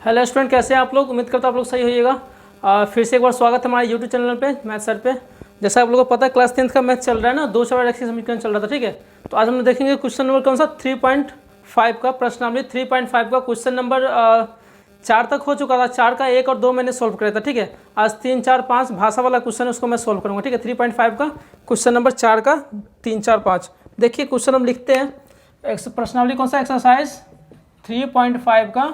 Hello student, कैसे हैं आप लोग। उम्मीद करता हूँ आप लोग सही होइएगा। फिर से एक बार स्वागत है हमारे यूट्यूब चैनल पे मैथ सर पे। जैसा आप लोगों को पता है क्लास 10th का मैथ चल रहा है ना, 2 सवाल एक्सरसाइज समीकरण चल रहा था। ठीक है, तो आज हम लोग देखेंगे क्वेश्चन नंबर कौन सा 3.5 का प्रश्नावली 3.5 का क्वेश्चन नंबर 4 तक हो चुका था। 4 का 1 और 2 मैंने सोल्व किया था। ठीक है, आज 3, 4, 5 भाषा वाला क्वेश्चन है, उसको मैं सोल्व करूँगा। ठीक है, 3.5 का क्वेश्चन नंबर 4 का 3, 4, 5। देखिए क्वेश्चन हम लिखते हैं, प्रश्नावली कौन सा एक्सरसाइज 3.5 का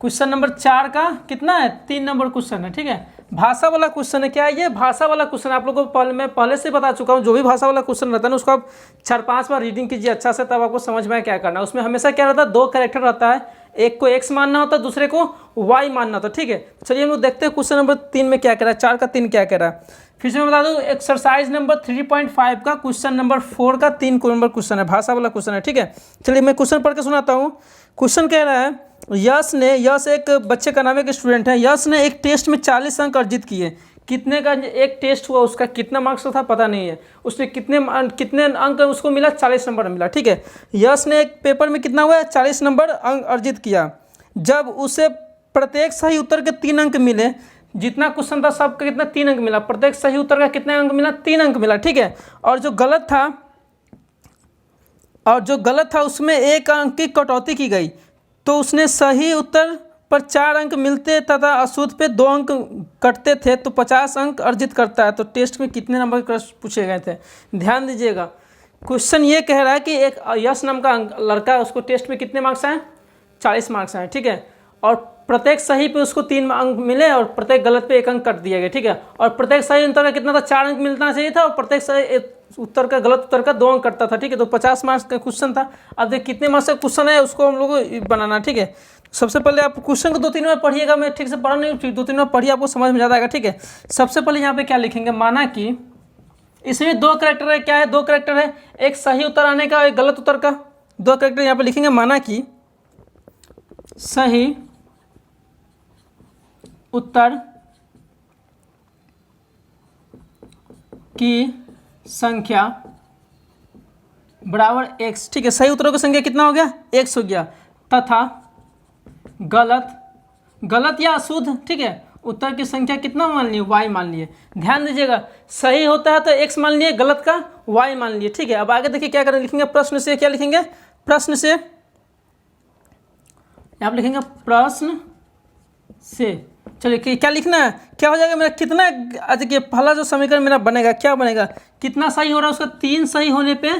क्वेश्चन नंबर 4 का कितना है, 3 नंबर क्वेश्चन है। ठीक है, भाषा वाला क्वेश्चन है। क्या है ये, भाषा वाला क्वेश्चन। आप लोगों को मैं पहले से बता चुका हूँ, जो भी भाषा वाला क्वेश्चन रहता है ना, उसको आप 4-5 बार रीडिंग कीजिए अच्छा से, तब आपको समझ में आए क्या करना है। उसमें हमेशा क्या रहता है, 2 कैरेक्टर रहता है, एक को x मानना होता है, दूसरे को y मानना होता है। ठीक है, चलिए हम लोग देखते हैं क्वेश्चन नंबर 3 में क्या कह रहा है, 4 का 3 क्या कह रहा है। फिर से मैं बता दूं, एक्सरसाइज नंबर 3.5 का क्वेश्चन नंबर 4 का 3 नंबर क्वेश्चन है, भाषा वाला क्वेश्चन है। ठीक है, चलिए मैं क्वेश्चन पढ़ के सुनाता हूँ। क्वेश्चन कह रहा है, यश एक बच्चे का नाम है, एक स्टूडेंट है। यश ने एक टेस्ट में 40 अंक अर्जित किए। कितने का एक टेस्ट हुआ, उसका कितना मार्क्स था पता नहीं है। उसने कितने अंक उसको मिला, 40 नंबर मिला। ठीक है, यश ने एक पेपर में कितना हुआ, 40 नंबर अंक अर्जित किया। जब उसे प्रत्येक सही उत्तर के 3 अंक मिले, जितना क्वेश्चन था सबका कितना 3 अंक मिला, प्रत्येक सही उत्तर का कितने अंक मिला, 3 अंक मिला। ठीक है, और जो गलत था उसमें 1 अंक की कटौती की गई, तो उसने सही उत्तर पर 4 अंक मिलते तथा अशुद्ध पे 2 अंक कटते थे, तो 50 अंक अर्जित करता है। तो टेस्ट में कितने नंबर के प्रश्न पूछे गए थे, ध्यान दीजिएगा। क्वेश्चन ये कह रहा है कि एक यश नाम का लड़का है, उसको टेस्ट में कितने मार्क्स आए, 40 मार्क्स आए। ठीक है, और प्रत्येक सही पे उसको 3 अंक मिले और प्रत्येक गलत पे 1 अंक कट दिया गया। ठीक है, और प्रत्येक सही उत्तर का कितना था, 4 अंक मिलना चाहिए था, और प्रत्येक सही उत्तर का गलत उत्तर का 2 अंक कटता था। ठीक है, तो 50 मार्क्स का क्वेश्चन था। अब देख कितने मार्क्स का क्वेश्चन है, उसको हम लोग को बनाना। ठीक है, सबसे पहले आप क्वेश्चन को 2-3 बार पढ़िएगा, मैं ठीक से पढ़ा नहीं, 2-3 बार पढ़िए, आपको समझ में ज़्यादा आएगा। ठीक है, सबसे पहले यहाँ पे क्या लिखेंगे, माना कि इसमें 2 कैरेक्टर है। क्या है, 2 कैरेक्टर है, एक सही उत्तर आने का और एक गलत उत्तर का। 2 कैरेक्टर यहाँ पे लिखेंगे। माना कि सही उत्तर की संख्या बराबर x। ठीक है, सही उत्तरों की संख्या कितना हो गया, x हो गया, तथा गलत या अशुद्ध, ठीक है, उत्तर की संख्या कितना मान लिए, y मान लिए। ध्यान दीजिएगा, सही होता है तो x मान लिए, गलत का y मान लिए। ठीक है, अब आगे देखिए क्या करें, लिखेंगे प्रश्न से। क्या लिखेंगे, प्रश्न से, आप लिखेंगे प्रश्न से। चलिए क्या लिखना है, क्या हो जाएगा मेरा, कितना, देखिए पहला जो समीकरण मेरा बनेगा, क्या बनेगा, कितना सही हो रहा है उसका, 3 सही होने पे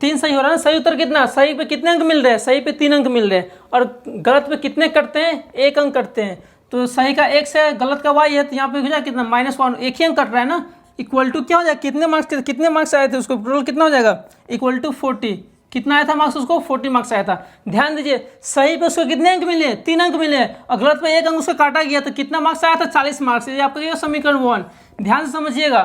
3 सही हो रहा है। सही उत्तर कितना, सही पे कितने अंक मिल रहे हैं, सही पे 3 अंक मिल रहे हैं, और गलत पे कितने कटते हैं, 1 अंक कटते हैं। तो सही का x है, गलत का y है, तो यहाँ पे हो जाए कितना, -1, 1 ही अंक कट रहा है ना। इक्वल टू क्या हो जाएगा, कितने मार्क्स आए थे उसको, टोटल कितना हो जाएगा, इक्वल टू 40। कितना आया था मार्क्स उसको, 40 मार्क्स आया था। ध्यान दीजिए, सही पे उसको कितने अंक मिले, 3 अंक मिले, और गलत पे 1 अंक उसको काटा गया, तो कितना मार्क्स आया था, 40 मार्क्स। ये आपका समीकरण 1। ध्यान से समझिएगा,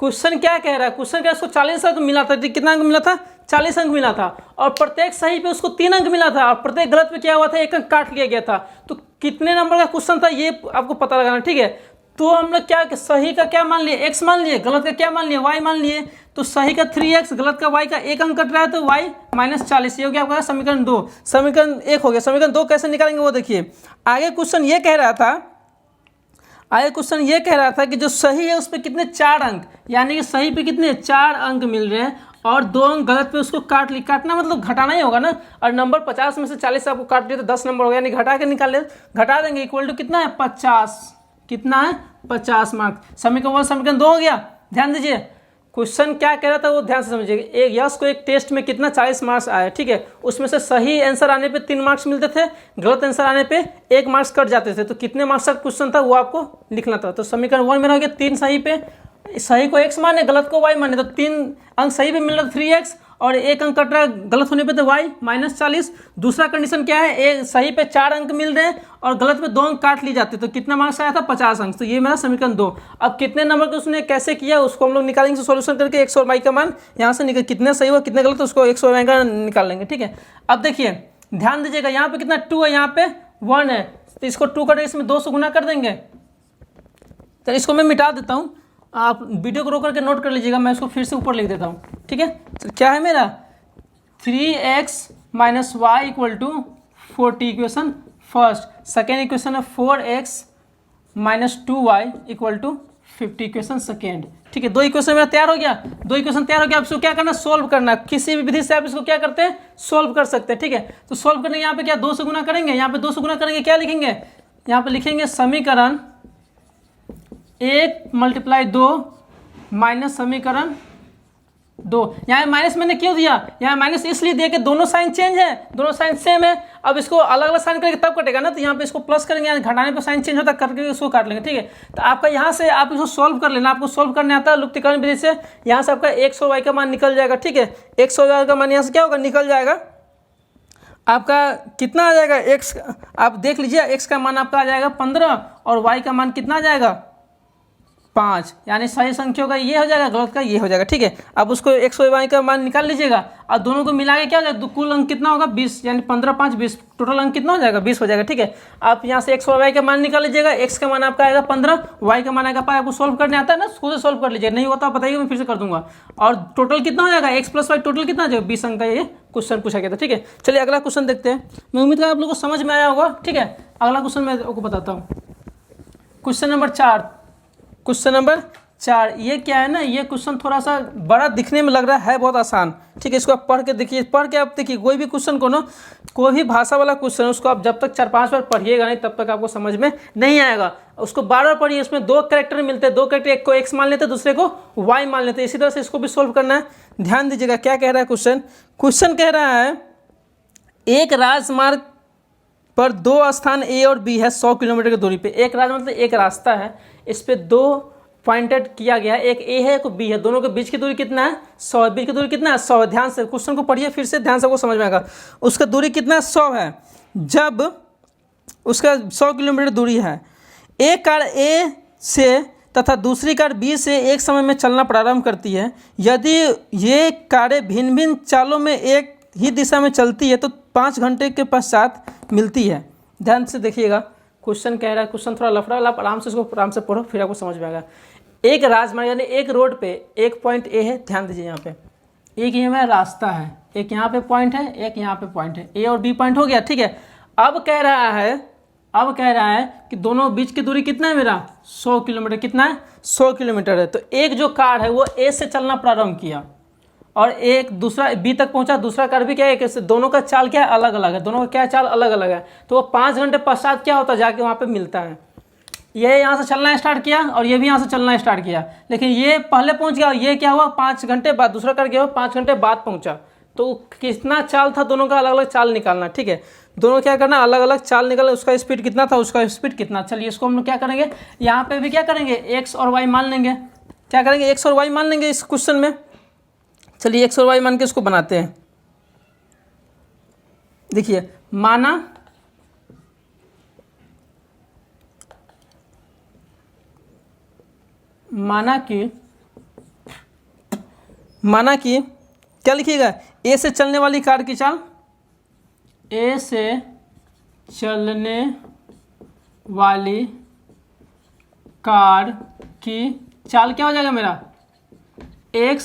क्वेश्चन क्या कह रहा है, क्वेश्चन क्या, उसको 40 अंक मिला था। कितना अंक मिला था, 40 अंक मिला था, और प्रत्येक सही पे उसको 3 अंक मिला था, और प्रत्येक गलत पे क्या हुआ था, 1 अंक काट लिया गया था। तो कितने नंबर का क्वेश्चन था ये आपको पता लगाना। ठीक है, तो हम लोग क्या, सही का क्या मान लिए, x मान लिए, गलत का क्या मान लिए, y मान लिए। तो सही का 3x, गलत का y का 1 अंक कट रहा है, तो y -40। ये हो गया आपका समीकरण 2। समीकरण 1 हो गया। समीकरण 2 कैसे निकालेंगे वो देखिए। आगे क्वेश्चन ये कह रहा था कि जो सही है उस पर कितने, 4 अंक, यानी कि सही पे कितने 4 अंक मिल रहे हैं, और 2 अंक गलत पे उसको काटना मतलब घटाना ही होगा ना। और नंबर 50 में से 40 आपको काट दिया तो 10 नंबर हो गया, यानी घटा के निकाल ले, घटा देंगे, इक्वल टू कितना है, 50। कितना है, 50 मार्क्स। समीकरण 1 समीकरण 2 हो गया। ध्यान दीजिए, क्वेश्चन क्या कह रहा था वो ध्यान से समझिएगा। एक यश को एक टेस्ट में कितना 40 मार्क्स आए। ठीक है, उसमें से सही आंसर आने पे 3 मार्क्स मिलते थे, गलत आंसर आने पे 1 मार्क्स कट जाते थे। तो कितने मार्क्स का क्वेश्चन था वो आपको लिखना था। तो समीकरण 1 मेरा हो गया, 3 सही पे, सही को x माने, गलत को y माने, तो 3 अंक सही पे मिल रहा, 3x, और 1 अंक कट रहा है गलत होने पे, तो y -40। दूसरा कंडीशन क्या है, सही पे 4 अंक मिल रहे हैं और गलत पे 2 अंक काट ली जाते, तो कितना मार्क्स आया था, 50 अंक। तो ये मेरा समीकरण 2। अब कितने नंबर के उसने कैसे किया उसको हम लोग निकालेंगे, सोल्यूशन करके x और y का मान यहाँ से निकल, कितने सही हुआ कितने गलत, उसको x और y का निकाल लेंगे। ठीक है, अब देखिए ध्यान दीजिएगा, यहाँ पे कितना 2 है, यहाँ पे 1 है, तो इसको 2 करके इसमें 2 से गुना कर देंगे। तो इसको मैं मिटा देता हूँ, आप वीडियो को रोक करके नोट कर लीजिएगा, मैं इसको फिर से ऊपर लिख देता हूँ। ठीक है, तो क्या है मेरा, 3x - y = 40, equation first. Second equation है 4x minus 2y equal to 50 equation second. ठीक है, दो इक्वेशन मेरा तैयार हो गया। दो इक्वेशन तैयार हो गया, आप इसको क्या करना, सोल्व करना। किसी भी विधि से आप इसको क्या करते हैं, सोल्व कर सकते हैं। ठीक है, तो सोल्व करने यहाँ पे क्या 2 से गुना करेंगे, यहाँ पे 2 से गुना करेंगे, क्या लिखेंगे, यहाँ पे लिखेंगे समीकरण 1 मल्टीप्लाई 2 माइनस समीकरण 2। यहाँ माइनस मैंने क्यों दिया, यहाँ माइनस इसलिए दिया कि दोनों साइन चेंज है, दोनों साइन सेम है। अब इसको अलग अलग साइन करेंगे तब कटेगा ना, तो यहाँ पे इसको प्लस करेंगे, यहाँ घटाने पे साइन चेंज होता है, करके इसको काट लेंगे। ठीक है, तो आपका यहाँ से आप इसको सोल्व कर लेना, आपको सोल्व करने आता है लुप्तीकरण विधि से। यहाँ से आपका x और y का मान निकल जाएगा। ठीक है, x और y का मान यहाँ से क्या होगा, निकल जाएगा। आपका कितना आ जाएगा, x आप देख लीजिए, x का मान आपका आ जाएगा 15 और y का मान कितना आ जाएगा 5, यानी सही संख्या का ये हो जाएगा, गलत का ये हो जाएगा। ठीक है, अब उसको x और y का मान निकाल लीजिएगा और दोनों को मिला के क्या हो जाएगा, कुल अंक कितना होगा 20, यानी 15 5 20, टोटल अंक कितना हो जाएगा 20 हो जाएगा। ठीक है, आप यहाँ से x और y का मान निकाल लीजिएगा। x का मान आपका आएगा 15, y का मान आएगा 5। आपको सोल्व करने आता है ना, खुद से सोल्व कर लीजिए, नहीं होता बताइए, मैं फिर से कर दूंगा। और टोटल कितना हो जाएगा, x प्लस वाई टोटल कितना हो जाएगा 20 अंक का ये क्वेश्चन पूछा गया था। ठीक है, चलिए अगला क्वेश्चन देखते हैं। मैं उम्मीद कर आप लोगों को समझ में आया होगा। ठीक है, अगला क्वेश्चन मैं आपको बताता हूँ। क्वेश्चन नंबर 4, क्वेश्चन नंबर 4 ये क्या है ना, ये क्वेश्चन थोड़ा सा बड़ा दिखने में लग रहा है बहुत आसान। ठीक है, इसको आप पढ़ के देखिए, पढ़ के आप देखिए, कोई भी क्वेश्चन को ना, कोई भी भाषा वाला क्वेश्चन उसको आप जब तक 4-5 बार पढ़िएगा नहीं तब तक आपको समझ में नहीं आएगा। उसको बार बार पढ़िए, उसमें 2 कैरेक्टर मिलते हैं, 2 कैरेक्टर, एक को x मान लेते हैं, दूसरे को y मान लेते हैं। इसी तरह से इसको भी सोल्व करना है। ध्यान दीजिएगा क्या कह रहा है क्वेश्चन। क्वेश्चन कह रहा है एक राजमार्ग पर 2 स्थान A और B है 100 किलोमीटर की दूरी पे। एक राज मतलब एक रास्ता है, इस पे 2 पॉइंटेड किया गया है, एक A है एक B है, दोनों के बीच की दूरी कितना है 100, बीच की दूरी कितना है 100। ध्यान से क्वेश्चन को पढ़िए, फिर से ध्यान से आपको समझ में आएगा। उसका दूरी कितना है 100 है। जब उसका 100 किलोमीटर दूरी है, एक कार A से तथा दूसरी कार B से एक समय में चलना प्रारंभ करती है। यदि ये कारें भिन्न भिन्न चालों में एक ही दिशा में चलती है तो 5 घंटे के पश्चात मिलती है। ध्यान से देखिएगा, क्वेश्चन कह रहा है, क्वेश्चन थोड़ा लफड़ा वाला, आप आराम से इसको आराम से पढ़ो, फिर आपको समझ में आएगा। एक राजमार्ग यानी एक रोड पे एक पॉइंट ए है। ध्यान दीजिए, यहाँ पे एक ये मेरा रास्ता है, एक यहाँ पे पॉइंट है, एक यहाँ पे पॉइंट है, ए और बी पॉइंट हो गया। ठीक है, अब कह रहा है कि दोनों बीच की दूरी कितना है मेरा 100 किलोमीटर। कितना है 100 किलोमीटर है। तो एक जो कार है वो ए से चलना प्रारंभ किया और एक दूसरा बी तक पहुंचा, दूसरा कार भी क्या है, कैसे दोनों का चाल क्या है अलग अलग है, दोनों का क्या चाल अलग अलग है। तो वो 5 घंटे पश्चात क्या होता है, जाके वहाँ पे मिलता है। ये यहाँ से चलना स्टार्ट किया और ये भी यहाँ से चलना स्टार्ट किया, लेकिन ये पहले पहुँच गया, ये क्या हुआ 5 घंटे बाद, दूसरा कार क्या हुआ 5 घंटे बाद पहुँचा। तो कितना चाल था, दोनों का अलग अलग चाल निकालना। ठीक है, दोनों क्या करना, अलग अलग चाल निकालना, उसका स्पीड कितना था, उसका स्पीड कितना। चलिए इसको हम लोग क्या करेंगे, यहाँ पे भी क्या करेंगे एक्स और वाई मान लेंगे। क्या करेंगे, एक्स और वाई मान लेंगे इस क्वेश्चन में। चलिए एक्स और वाई मान के इसको बनाते हैं। देखिए माना कि क्या लिखिएगा, ए से चलने वाली कार की चाल, ए से चलने वाली कार की चाल क्या हो जाएगा मेरा x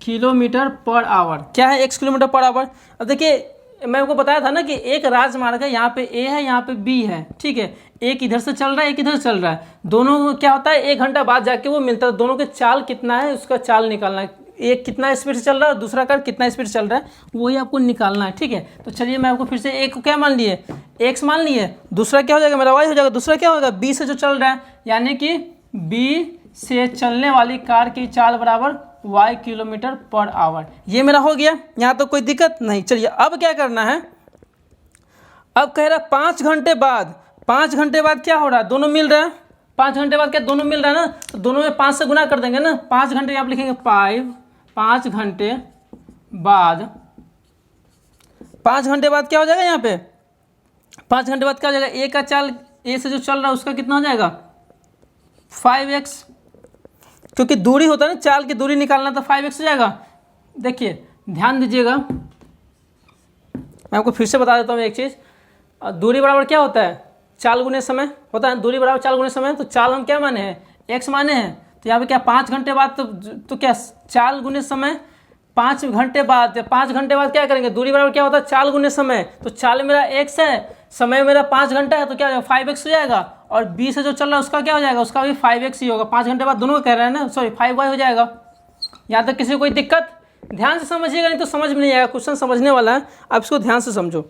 किलोमीटर पर आवर। क्या है x किलोमीटर पर आवर। अब देखिए मैं आपको बताया था ना कि एक राजमार्ग है, यहाँ पे A है, यहाँ पे B है। ठीक है, एक इधर से चल रहा है, एक इधर से चल रहा है, दोनों को क्या होता है 1 घंटा बाद जाके वो मिलता है। दोनों के चाल कितना है उसका चाल निकालना है, एक कितना स्पीड से चल रहा है और दूसरा कार कितना स्पीड से चल रहा है, वही आपको निकालना है। ठीक है, तो चलिए मैं आपको फिर से एक को क्या मान लिए x मान लिए, दूसरा क्या हो जाएगा मेरा y हो जाएगा, दूसरा क्या होगा B से जो चल रहा है, यानी कि B से चलने वाली कार की चाल बराबर y किलोमीटर पर आवर। ये मेरा हो गया, यहाँ तो कोई दिक्कत नहीं। चलिए अब क्या करना है, अब कह रहा है 5 घंटे बाद, 5 घंटे बाद क्या हो रहा है, दोनों मिल रहा है। 5 घंटे बाद क्या दोनों मिल रहा है ना, तो दोनों में 5 से गुना कर देंगे ना। 5 घंटे आप लिखेंगे 5 घंटे बाद, 5 घंटे बाद क्या हो जाएगा यहाँ पे, 5 घंटे बाद क्या हो जाएगा, ए का चाल ए से जो चल रहा है उसका कितना हो जाएगा 5x, क्योंकि दूरी होता है ना, चाल की दूरी निकालना तो 5x हो जाएगा। देखिए ध्यान दीजिएगा, मैं आपको फिर से बता देता हूँ एक चीज़। दूरी बराबर क्या होता है, चाल गुने समय होता है। दूरी बराबर चाल गुने समय, तो चाल हम क्या माने हैं x माने हैं, तो यहाँ पे क्या 5 घंटे बाद तो क्या चाल गुने समय 5 घंटे बाद, 5 घंटे बाद क्या करेंगे, दूरी बराबर क्या होता है, चाल गुने समय। तो चाल मेरा x है, समय मेरा 5 घंटा है, तो क्या हो जाएगा 5x हो जाएगा। और b से जो चल रहा है उसका क्या हो जाएगा, उसका भी 5x ही होगा। 5 घंटे बाद दोनों को कह रहे हैं ना, सॉरी 5y हो जाएगा। यहाँ तक किसी को कोई दिक्कत? ध्यान से समझिएगा, नहीं तो समझ में नहीं आएगा। क्वेश्चन समझने वाला है, आप इसको ध्यान से समझो।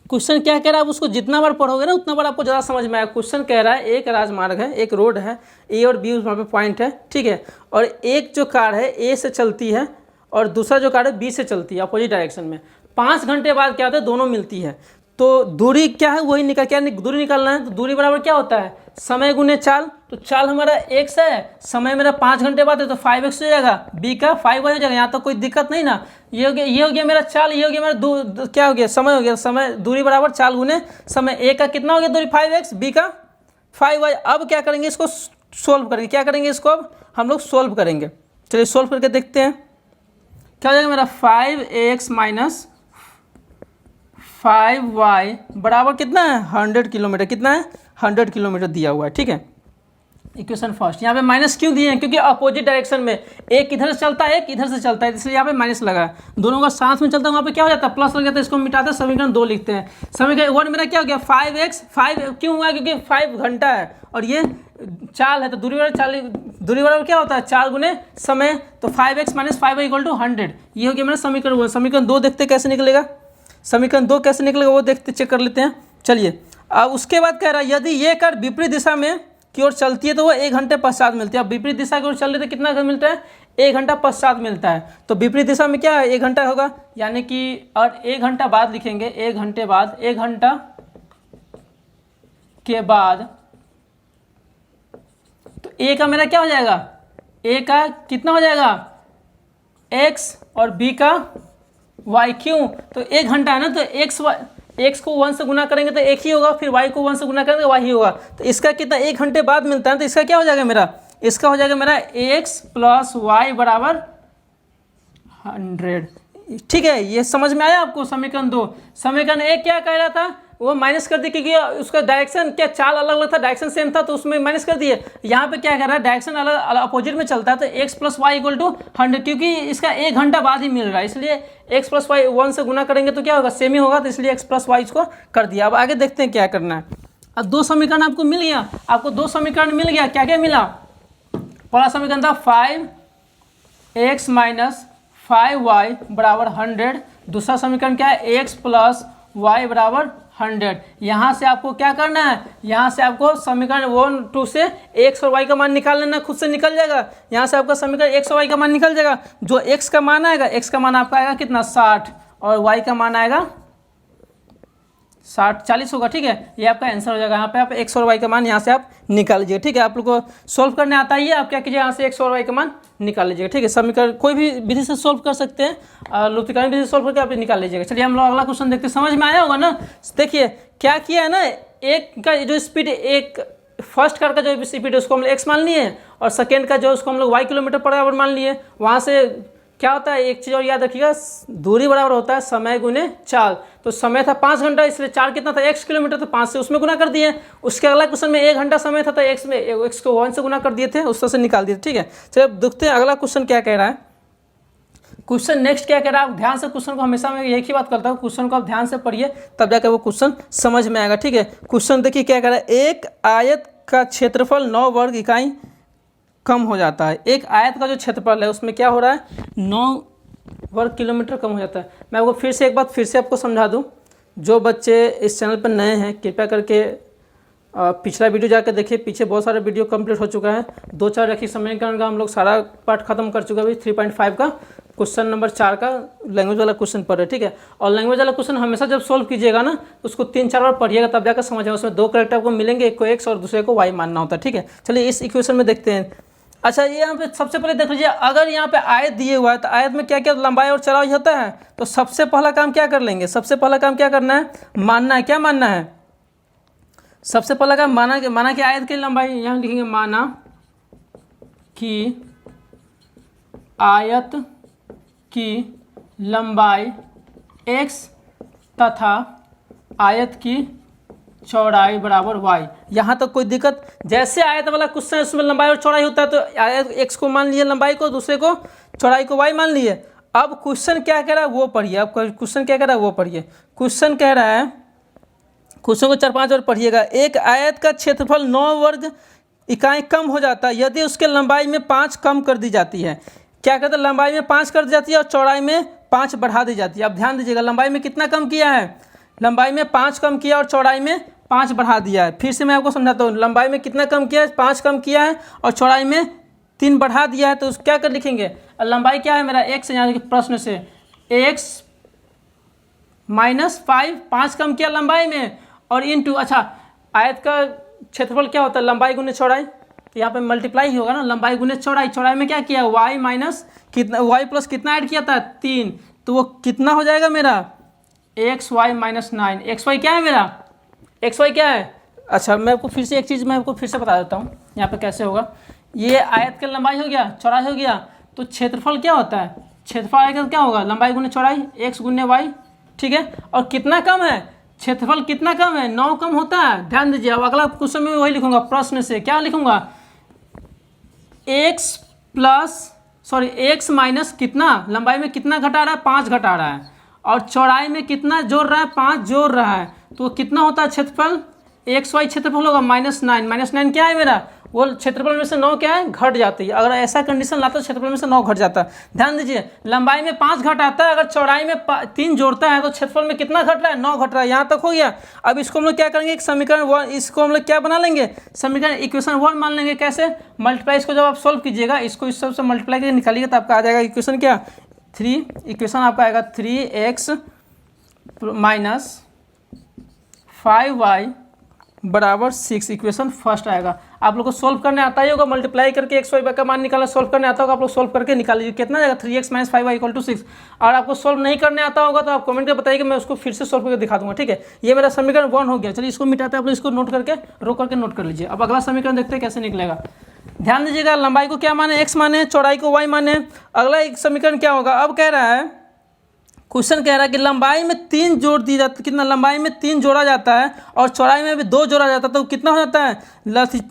क्वेश्चन क्या कह रहा है, आप उसको जितना बार पढ़ोगे ना उतना बार आपको ज़्यादा समझ में आएगा। क्वेश्चन कह रहा है एक राजमार्ग है, एक रोड है, ए और बी वहाँ पे पॉइंट है, ठीक है। और एक जो कार है ए से चलती है और दूसरा जो कार है बी से चलती है अपोजिट डायरेक्शन में। 5 घंटे बाद क्या होता है, दोनों मिलती है। तो दूरी क्या है, वही दूरी निकालना है। तो दूरी बराबर क्या होता है, समय गुने चाल। तो चाल हमारा x है, समय मेरा 5 घंटे बाद है, तो 5x हो जाएगा, b का 5y हो जाएगा। यहाँ तो कोई दिक्कत नहीं ना। ये हो गया मेरा चाल, ये हो गया मेरा क्या हो गया, समय हो गया। समय दूरी बराबर चाल गुने समय। a का कितना हो गया दूरी 5x, b का 5y। अब क्या करेंगे, इसको सोल्व करेंगे। क्या करेंगे, इसको अब हम लोग सोल्व करेंगे। चलिए सोल्व करके देखते हैं क्या हो जाएगा मेरा। 5x माइनस 5y बराबर कितना है, 100 किलोमीटर। कितना है, 100 किलोमीटर दिया हुआ है, ठीक है। Equation first. यहाँ पे माइनस क्यों दिए हैं, क्योंकि अपोजिट डायरेक्शन में एक इधर से चलता है, एक इधर से चलता है, इसलिए यहाँ पे माइनस लगा है। दोनों का साथ में चलता है, वहाँ पे क्या हो जाता है, प्लस लग जाता है। इसको मिटाते हैं, समीकरण 2 लिखते हैं। समीकरण 1 मेरा क्या हो गया, 5x। 5 क्यों हुआ, क्योंकि 5 घंटा है और ये चाल है, तो दूरी बराबर क्या होता है, चाल गुने समय। तो 5x minus 5y equal to 100। ये हो गया मेरा समीकरण 1। समीकरण 2 देखते कैसे निकलेगा। समीकरण 2 कैसे निकलेगा वो देखते, चेक कर लेते हैं। चलिए अब उसके बाद कह रहा है यदि ये कार विपरीत दिशा में की ओर चलती है तो वो 1 घंटे पश्चात मिलती है। अब विपरीत दिशा की ओर चल रही तो कितना मिलता है, 1 घंटा पश्चात मिलता है। तो विपरीत दिशा में क्या है, 1 घंटा होगा, यानी कि और 1 घंटा बाद लिखेंगे। 1 घंटे बाद, 1 घंटा के बाद तो a का मेरा क्या हो जाएगा, a का कितना हो जाएगा x और b का y। क्यों, तो 1 घंटा है ना, तो x को 1 से गुना करेंगे तो 1 ही होगा, फिर y को 1 से गुना करेंगे y ही होगा। तो इसका कितना 1 घंटे बाद मिलता है, तो इसका क्या हो जाएगा मेरा, इसका हो जाएगा मेरा x प्लस y बराबर 100। ठीक है, ये समझ में आया आपको। समीकरण 2। समीकरण 1 क्या कह रहा था, वो माइनस कर दिए क्योंकि उसका डायरेक्शन क्या, चाल अलग अलग था, डायरेक्शन सेम था, तो उसमें माइनस कर दिए। यहाँ पे क्या कर रहा है, डायरेक्शन अलग अपोजिट में चलता है, तो x plus y equal to 100, क्योंकि इसका 1 घंटा बाद ही मिल रहा है, इसलिए x प्लस वाई 1 से गुना करेंगे तो क्या होगा, सेम ही होगा, तो इसलिए x प्लस वाई इसको कर दिया। अब आगे देखते हैं क्या करना है। अब 2 समीकरण आपको मिल गया, आपको 2 समीकरण मिल गया। क्या क्या मिला, पहला समीकरण था 5x माइनस 5y बराबर 100। दूसरा समीकरण क्या है, x प्लस y बराबर 100। यहाँ से आपको क्या करना है, यहाँ से आपको समीकरण 1 2 से x और y का मान निकाल लेना, खुद से निकल जाएगा। यहाँ से आपका समीकरण x और y का मान निकल जाएगा। जो x का मान आएगा, x का मान आपका आएगा कितना 60 और y का मान आएगा 40 होगा। ठीक है, ये आपका आंसर हो जाएगा। यहाँ पे आप x और y का मान यहाँ से आप निकाल लीजिए। ठीक है, आप लोग को सॉल्व करने आता ही है, आप क्या कीजिए, यहाँ से x और y का मान निकाल लीजिएगा। ठीक है, समीकरण कोई भी विधि से सॉल्व कर सकते हैं, लुप्तीकरण विधि से सॉल्व करके आप निकाल लीजिएगा। चलिए हम लोग अगला क्वेश्चन देखते हैं, समझ में आया होगा ना। देखिए क्या किया है ना, एक का जो स्पीड, एक फर्स्ट कार का जो स्पीड है उसको हम लोग x मान लिए, और सेकेंड का जो उसको हम लोग y किलोमीटर पर आवर मान लिए। वहाँ से क्या होता है, एक चीज़ और याद रखिएगा, दूरी बराबर होता है समय गुने चाल। तो समय था 5 घंटा, इसलिए चाल कितना था, x किलोमीटर, तो 5 से उसमें गुना कर दिए। उसके अगला क्वेश्चन में 1 घंटा समय था, तो x को 1 से गुना कर दिए थे, उस तरह से निकाल दिए। ठीक है, चलिए अब देखते हैं अगला क्वेश्चन क्या कह रहा है। क्वेश्चन नेक्स्ट क्या कह रहा है, आप ध्यान से क्वेश्चन को, हमेशा मैं एक ही बात करता हूँ, क्वेश्चन को आप ध्यान से पढ़िए, तब जाकर वो क्वेश्चन समझ में आएगा। ठीक है, क्वेश्चन देखिए क्या कह रहा है, एक आयत का क्षेत्रफल 9 वर्ग इकाई कम हो जाता है। एक आयत का जो क्षेत्रफल है उसमें क्या हो रहा है, 9 वर्ग किलोमीटर कम हो जाता है। मैं आपको फिर से एक बात फिर से आपको समझा दूं, जो बच्चे इस चैनल पर नए हैं कृपया करके पिछला वीडियो जाकर देखिए, पीछे बहुत सारे वीडियो कंप्लीट हो चुका है। 2-4 रैखिक समीकरण का हम लोग सारा पार्ट खत्म कर चुका है। 3.5 का क्वेश्चन नंबर 4 का लैंग्वेज वाला क्वेश्चन पढ़ रहे। ठीक है, और लैंग्वेज वाला क्वेश्चन हमेशा जब सोल्व कीजिएगा ना, उसको 3-4 बार पढ़िएगा, तब जाकर समझेगा। उसमें 2 करेक्टर आपको मिलेंगे, एक को x और दूसरे को y मानना होता है। ठीक है, चलिए इस इक्वेशन में देखते हैं। अच्छा, ये यहाँ पे सबसे पहले देख लीजिए, अगर यहाँ पे आयत दिए हुआ है तो आयत में क्या क्या लंबाई और चौड़ाई होता है। तो सबसे पहला काम क्या कर लेंगे, सबसे पहला काम क्या करना है, मानना है। क्या मानना है, सबसे पहला काम माना कि आयत की लंबाई, यहाँ लिखेंगे माना कि आयत की लंबाई x तथा आयत की चौड़ाई बराबर y। यहाँ तक कोई दिक्कत, जैसे आयत वाला क्वेश्चन है उसमें लंबाई और चौड़ाई होता है, तो आयत x को मान लिए लंबाई को, दूसरे को चौड़ाई को y मान लिए। अब क्वेश्चन क्या कह रहा है वो पढ़िए, अब क्वेश्चन क्या कह रहा है वो पढ़िए। क्वेश्चन कह रहा है, क्वेश्चन को 4-5 बार पढ़िएगा। एक आयत का क्षेत्रफल 9 वर्ग इकाई कम हो जाता है यदि उसके लंबाई में 5 कम कर दी जाती है। क्या कहते हैं, लंबाई में 5 कर दी जाती है और चौड़ाई में 5 बढ़ा दी जाती है। अब ध्यान दीजिएगा, लंबाई में कितना कम किया है, लंबाई में 5 कम किया और चौड़ाई में 5 बढ़ा दिया है। फिर से मैं आपको समझाता हूँ, लंबाई में कितना कम किया है, 5 कम किया है और चौड़ाई में 3 बढ़ा दिया है। तो क्या कर लिखेंगे, लंबाई क्या है मेरा x, यहाँ प्रश्न से x माइनस 5 कम किया लंबाई में और इंटू, अच्छा आयत का क्षेत्रफल क्या होता है, लंबाई गुने चौड़ाई, तो यहाँ पे मल्टीप्लाई ही होगा ना, लंबाई गुने चौड़ाई। चौड़ाई में क्या किया, y माइनस कितना, y प्लस कितना ऐड किया था 3, तो वो कितना हो जाएगा मेरा x y minus 9। X y क्या है मेरा, एक्स वाई क्या है, अच्छा मैं आपको फिर से एक चीज़ मैं आपको फिर से बता देता हूँ यहाँ पे कैसे होगा। ये आयत की लंबाई हो गया, चौड़ाई हो गया, तो क्षेत्रफल क्या होता है, क्षेत्रफल आएगा क्या होगा, लंबाई गुने चौड़ाई एक्स गुने वाई, ठीक है। और कितना कम है, क्षेत्रफल कितना कम है, 9 कम होता है। ध्यान दीजिए, अब अगला क्वेश्चन में वही लिखूंगा, प्रश्न से क्या लिखूंगा, एक्स माइनस कितना, लंबाई में कितना घटा रहा है, 5 घटा रहा है और चौड़ाई में कितना जोड़ रहा है, 5 जोड़ रहा है, तो कितना होता है क्षेत्रफल, एक्स वाई क्षेत्रफल होगा -9। -9 क्या है मेरा, वो क्षेत्रफल में से 9 क्या है, घट जाती है। अगर ऐसा कंडीशन लाता है क्षेत्रफल में से 9 घट जाता है। ध्यान दीजिए, लंबाई में 5 घटाता है, अगर चौड़ाई में 3 जोड़ता है तो क्षेत्रफल में कितना घट रहा है, 9 घट रहा है। यहाँ तक हो गया। अब इसको हम लोग क्या करेंगे, एक समीकरण 1, इसको हम लोग क्या बना लेंगे, समीकरण इक्वेशन 1 मान लेंगे। कैसे, मल्टीप्लाई, इसको जब आप सोल्व कीजिएगा, इसको इस सबसे मल्टीप्लाई करके निकालिएगा तो आपका आ जाएगा इक्वेशन क्या, 3, इक्वेशन आपका आएगा 3x माइनस 5y बराबर 6, इक्वेशन फर्स्ट आएगा। आप लोग को सोल्व करने आता ही होगा, मल्टीप्लाई करके एक्स वाई का मान निकालना सोल्व करने आता होगा, आप लोग सोल्व करके निकाल लीजिए, कितना जाएगा 3x minus 5y equal to 6। और आपको सोल्व नहीं करने आता होगा तो आप कमेंट करके बताइए, मैं उसको फिर से सोल्व करके दिखा दूंगा, ठीक है। ये मेरा समीकरण 1 हो गया। चलिए इसको मिटाते हैं, आप लोग इसको नोट करके रोक करके नोट कर लीजिए। अब अगला समीकरण देखते हैं कैसे निकलेगा। ध्यान दीजिएगा, लंबाई को क्या माने, x माने, चौड़ाई को y माने। अगला एक समीकरण क्या होगा, अब कह रहा है, क्वेश्चन कह रहा है कि लंबाई में 3 जोड़ दी जाती, कितना, लंबाई में 3 जोड़ा जाता है और चौड़ाई में भी 2 जोड़ा जाता है, तो कितना हो जाता है,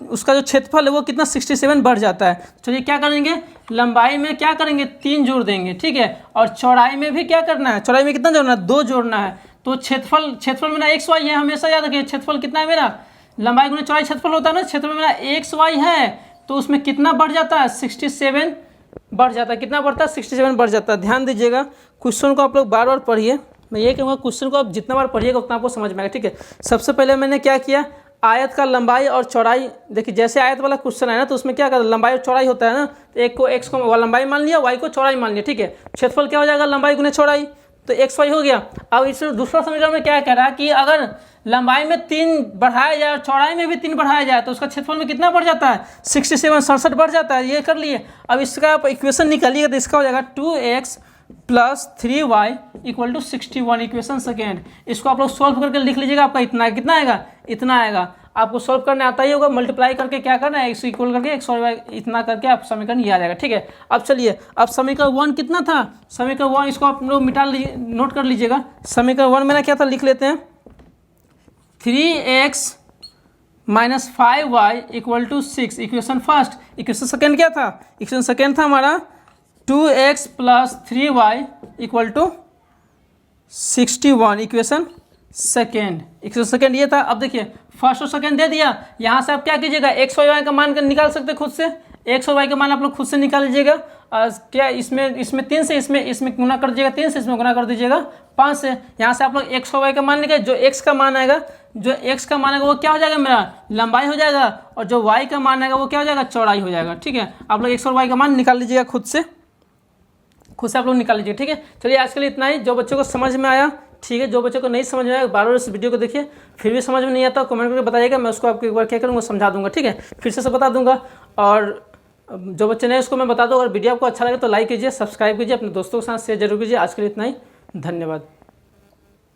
उसका जो क्षेत्रफल है वो कितना 67 बढ़ जाता है। चलिए क्या करेंगे, लंबाई में क्या करेंगे, 3 जोड़ देंगे, ठीक है, और चौड़ाई में भी क्या करना है, चौड़ाई में कितना जोड़ना है, 2 जोड़ना है। तो क्षेत्रफल मेरा एक्स वाई है, हमेशा याद रखिए क्षेत्रफल कितना है मेरा, लंबाई गुना चौड़ाई क्षेत्रफल होता है ना, क्षेत्रफल मेरा एक्स वाई है, तो उसमें कितना बढ़ जाता है, 67 बढ़ जाता है। कितना बढ़ता है, 67 बढ़ जाता है। ध्यान दीजिएगा, क्वेश्चन को आप लोग बार बार पढ़िए। मैं ये कहूँगा क्वेश्चन को आप जितना बार पढ़िएगा उतना आपको समझ में आएगा, ठीक है। सबसे पहले मैंने क्या किया, आयत का लंबाई और चौड़ाई, देखिए जैसे आयत वाला क्वेश्चन है ना, तो उसमें क्या करता है, लंबाई और चौड़ाई होता है ना, तो एक को एक्स को लंबाई मान लिया, वाई को चौड़ाई मान लिया, ठीक है। क्षेत्रफल क्या हो जाएगा, लंबाई गुने चौड़ाई, तो एक्स वाई हो गया। अब इसमें दूसरा समीकरण में क्या कह रहा है कि अगर लंबाई में 3 बढ़ाया जाए और चौड़ाई में भी 3 बढ़ाया जाए तो उसका क्षेत्रफल में कितना बढ़ जाता है, 67 बढ़ जाता है। ये कर लिए। अब इसका आप इक्वेशन निकालिएगा तो इसका हो जाएगा 2x plus 3y equal to 61, equation second. इसको आप लोग सोल्व करके लिख लीजिएगा, आपका इतना कितना आएगा, इतना आएगा। आपको सोल्व करने आता ही होगा, मल्टीप्लाई करके क्या करना है, एक्स इक्वल करके एक्स और वाई इतना करके आप समीकरण ये आ जाएगा, ठीक है। अब चलिए, अब समीकरण 1 कितना था, समीकरण 1 इसको आप लोग मिटा लीजिए, नोट कर लीजिएगा। समीकरण 1 मेरा क्या था, लिख लेते हैं, 3x minus 5y equal to 6, equation first. Equation second क्या था, इक्वेशन सेकेंड था हमारा 2x plus 3y equal to 61, equation second. Equation second ये था। अब देखिए फर्स्ट और सेकेंड दे दिया, यहाँ से आप क्या कीजिएगा, एक्स और वाई का मान कर निकाल सकते खुद से, एक्स और वाई का मान आप लोग खुद से निकाल लीजिएगा। क्या इसमें 3 से इसमें गुना कर दीजिएगा, 3 से इसमें गुना कर दीजिएगा 5 से। यहाँ से आप लोग एक्स और वाई का मान निकाल, जो एक्स का मान आएगा, वो क्या हो जाएगा, मेरा लंबाई हो जाएगा, और जो वाई का मान आएगा वो क्या हो जाएगा, चौड़ाई हो जाएगा, ठीक है। आप लोग एक्स और वाई का मान निकाल लीजिएगा खुद से आप लोग निकाल लीजिए, ठीक है। चलिए आज के लिए इतना ही। जो बच्चों को समझ में आया ठीक है, जो बच्चों को नहीं समझ में आया बार बार इस वीडियो को देखिए, फिर भी समझ में नहीं आता कमेंट करके बताइएगा, मैं उसको आपको एक बार क्या करूँगा, समझा दूंगा, ठीक है। फिर से बता दूंगा। और जो बच्चे नहीं उसको मैं बता दूँ, अगर वीडियो आपको अच्छा लगे तो लाइक कीजिए, सब्सक्राइब कीजिए, अपने दोस्तों के साथ शेयर जरूर कीजिए। आज के लिए इतना ही, धन्यवाद।